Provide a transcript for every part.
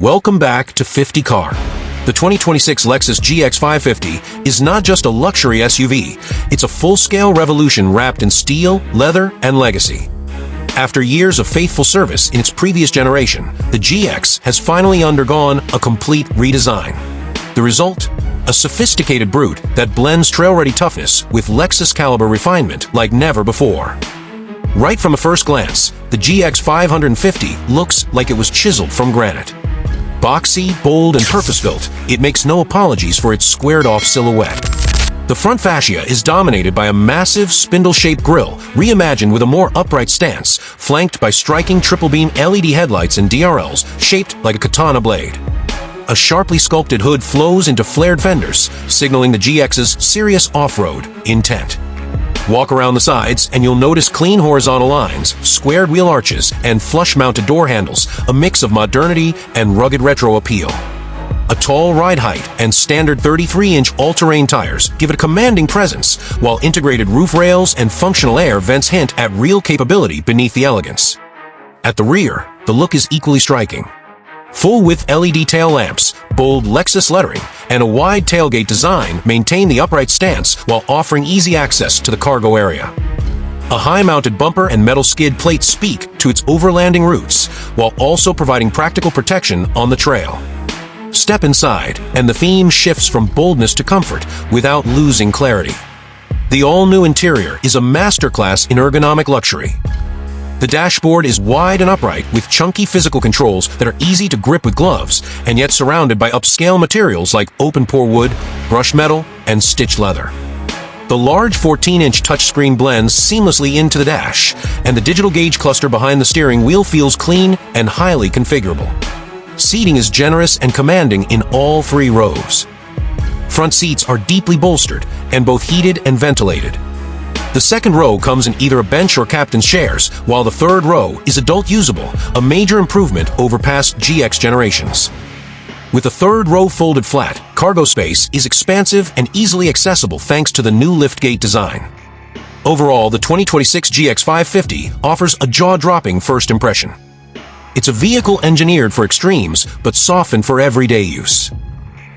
Welcome back to 50 Car. The 2026 Lexus GX 550 is not just a luxury SUV, it's a full-scale revolution wrapped in steel, leather, and legacy. After years of faithful service in its previous generation, the GX has finally undergone a complete redesign. The result? A sophisticated brute that blends trail-ready toughness with Lexus-caliber refinement like never before. Right from a first glance, the GX 550 looks like it was chiseled from granite. Boxy, bold, and purpose-built, it makes no apologies for its squared-off silhouette. The front fascia is dominated by a massive spindle-shaped grille, reimagined with a more upright stance, flanked by striking triple-beam LED headlights and DRLs shaped like a katana blade. A sharply sculpted hood flows into flared fenders, signaling the GX's serious off-road intent. Walk around the sides and you'll notice clean horizontal lines, squared wheel arches, and flush-mounted door handles, a mix of modernity and rugged retro appeal. A tall ride height and standard 33-inch all-terrain tires give it a commanding presence, while integrated roof rails and functional air vents hint at real capability beneath the elegance. At the rear, the look is equally striking. Full-width LED tail lamps, bold Lexus lettering, and a wide tailgate design maintain the upright stance while offering easy access to the cargo area. A high-mounted bumper and metal skid plates speak to its overlanding roots, while also providing practical protection on the trail. Step inside, and the theme shifts from boldness to comfort without losing clarity. The all-new interior is a masterclass in ergonomic luxury. The dashboard is wide and upright with chunky physical controls that are easy to grip with gloves, and yet surrounded by upscale materials like open-pore wood, brushed metal, and stitched leather. The large 14-inch touchscreen blends seamlessly into the dash, and the digital gauge cluster behind the steering wheel feels clean and highly configurable. Seating is generous and commanding in all three rows. Front seats are deeply bolstered and both heated and ventilated. The second row comes in either a bench or captain's chairs, while the third row is adult usable, a major improvement over past GX generations. With the third row folded flat, cargo space is expansive and easily accessible thanks to the new liftgate design. Overall, the 2026 GX 550 offers a jaw-dropping first impression. It's a vehicle engineered for extremes, but softened for everyday use.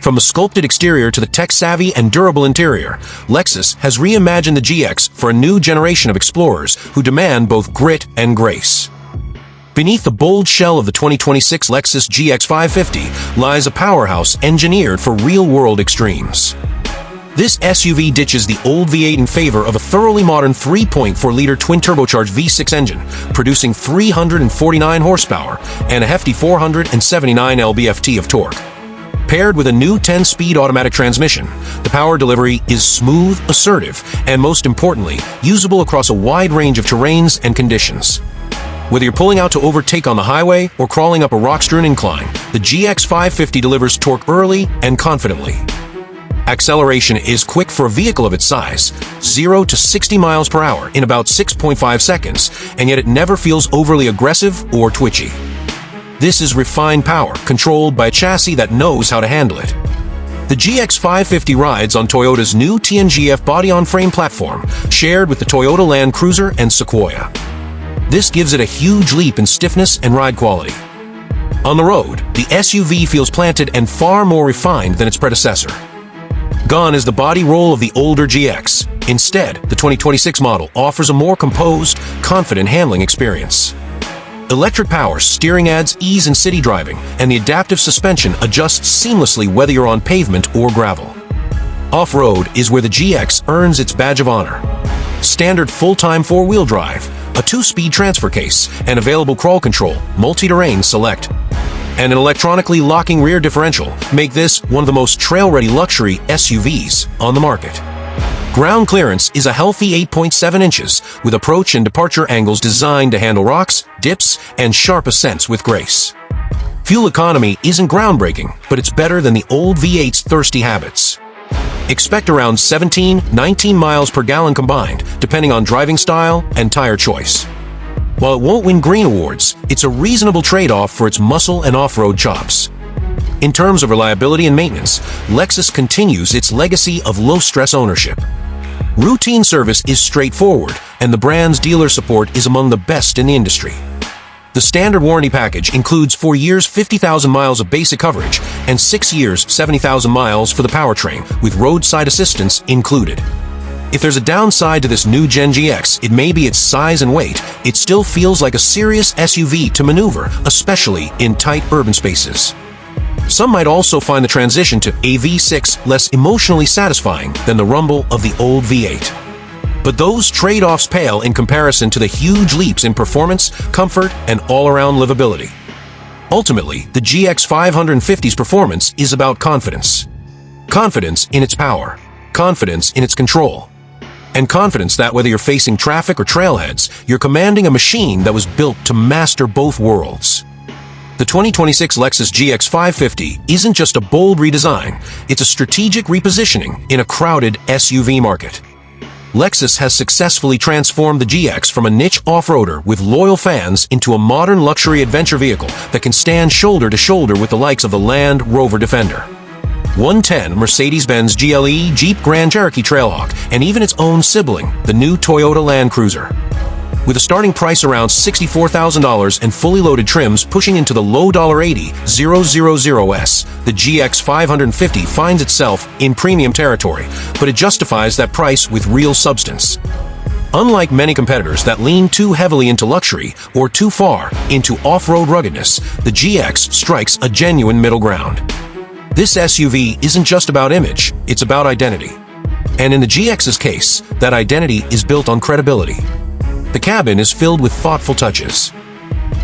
From the sculpted exterior to the tech-savvy and durable interior, Lexus has reimagined the GX for a new generation of explorers who demand both grit and grace. Beneath the bold shell of the 2026 Lexus GX 550 lies a powerhouse engineered for real-world extremes. This SUV ditches the old V8 in favor of a thoroughly modern 3.4-liter twin-turbocharged V6 engine, producing 349 horsepower and a hefty 479 lb-ft of torque. Paired with a new 10-speed automatic transmission, the power delivery is smooth, assertive, and most importantly, usable across a wide range of terrains and conditions. Whether you're pulling out to overtake on the highway or crawling up a rock-strewn incline, the GX 550 delivers torque early and confidently. Acceleration is quick for a vehicle of its size, 0 to 60 miles per hour in about 6.5 seconds, and yet it never feels overly aggressive or twitchy. This is refined power, controlled by a chassis that knows how to handle it. The GX 550 rides on Toyota's new TNGF body-on-frame platform, shared with the Toyota Land Cruiser and Sequoia. This gives it a huge leap in stiffness and ride quality. On the road, the SUV feels planted and far more refined than its predecessor. Gone is the body roll of the older GX. Instead, the 2026 model offers a more composed, confident handling experience. Electric power steering adds ease in city driving, and the adaptive suspension adjusts seamlessly whether you're on pavement or gravel. Off-road is where the GX earns its badge of honor. Standard full-time four-wheel drive, a 2-speed transfer case, and available crawl control, multi-terrain select, and an electronically locking rear differential make this one of the most trail-ready luxury SUVs on the market. Ground clearance is a healthy 8.7 inches, with approach and departure angles designed to handle rocks, dips, and sharp ascents with grace. Fuel economy isn't groundbreaking, but it's better than the old V8's thirsty habits. Expect around 17-19 miles per gallon combined, depending on driving style and tire choice. While it won't win green awards, it's a reasonable trade-off for its muscle and off-road chops. In terms of reliability and maintenance, Lexus continues its legacy of low-stress ownership. Routine service is straightforward, and the brand's dealer support is among the best in the industry. The standard warranty package includes 4 years, 50,000 miles of basic coverage, and 6 years, 70,000 miles for the powertrain, with roadside assistance included. If there's a downside to this new Gen GX, it may be its size and weight. It still feels like a serious SUV to maneuver, especially in tight urban spaces. Some might also find the transition to a V6 less emotionally satisfying than the rumble of the old V8. But those trade-offs pale in comparison to the huge leaps in performance, comfort, and all-around livability. Ultimately, the GX 550's performance is about confidence. Confidence in its power, confidence in its control, and confidence that whether you're facing traffic or trailheads, you're commanding a machine that was built to master both worlds. The 2026 Lexus GX 550 isn't just a bold redesign, it's a strategic repositioning in a crowded SUV market. Lexus has successfully transformed the GX from a niche off-roader with loyal fans into a modern luxury adventure vehicle that can stand shoulder to shoulder with the likes of the Land Rover Defender, 110 Mercedes-Benz GLE, Jeep Grand Cherokee Trailhawk, and even its own sibling, the new Toyota Land Cruiser. With a starting price around $64,000 and fully loaded trims pushing into the low $80,000s, the GX 550 finds itself in premium territory, but it justifies that price with real substance. Unlike many competitors that lean too heavily into luxury or too far into off-road ruggedness, the GX strikes a genuine middle ground. This SUV isn't just about image, it's about identity. And in the GX's case, that identity is built on credibility. The cabin is filled with thoughtful touches.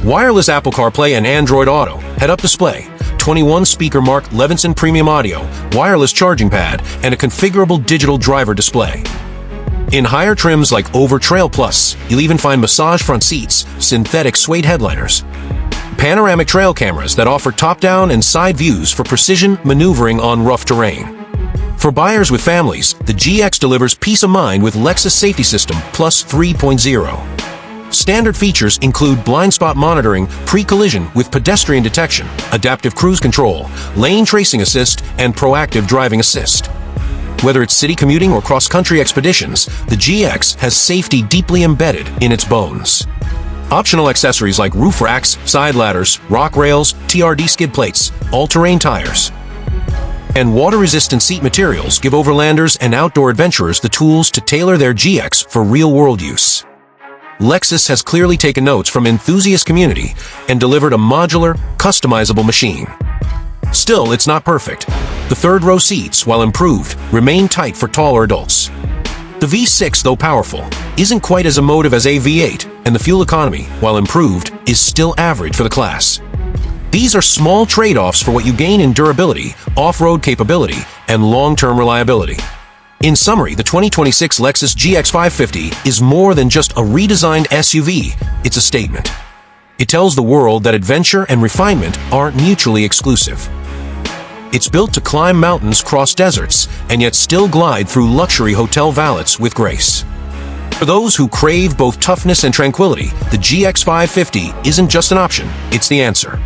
Wireless Apple CarPlay and Android Auto, head-up display, 21-speaker Mark Levinson premium audio, wireless charging pad, and a configurable digital driver display. In higher trims like Over Trail Plus, you'll even find massage front seats, synthetic suede headliners, panoramic trail cameras that offer top-down and side views for precision maneuvering on rough terrain. For buyers with families, the GX delivers peace of mind with Lexus Safety System Plus 3.0. Standard features include blind spot monitoring, pre-collision with pedestrian detection, adaptive cruise control, lane tracing assist, and proactive driving assist. Whether it's city commuting or cross-country expeditions, the GX has safety deeply embedded in its bones. Optional accessories like roof racks, side ladders, rock rails, TRD skid plates, all-terrain tires, and water-resistant seat materials give overlanders and outdoor adventurers the tools to tailor their GX for real-world use. Lexus has clearly taken notes from enthusiast community and delivered a modular, customizable machine. Still, it's not perfect. The third-row seats, while improved, remain tight for taller adults. The V6, though powerful, isn't quite as emotive as a V8, and the fuel economy, while improved, is still average for the class. These are small trade-offs for what you gain in durability, off-road capability, and long-term reliability. In summary, the 2026 Lexus GX 550 is more than just a redesigned SUV, it's a statement. It tells the world that adventure and refinement aren't mutually exclusive. It's built to climb mountains, cross deserts, and yet still glide through luxury hotel valets with grace. For those who crave both toughness and tranquility, the GX 550 isn't just an option, it's the answer.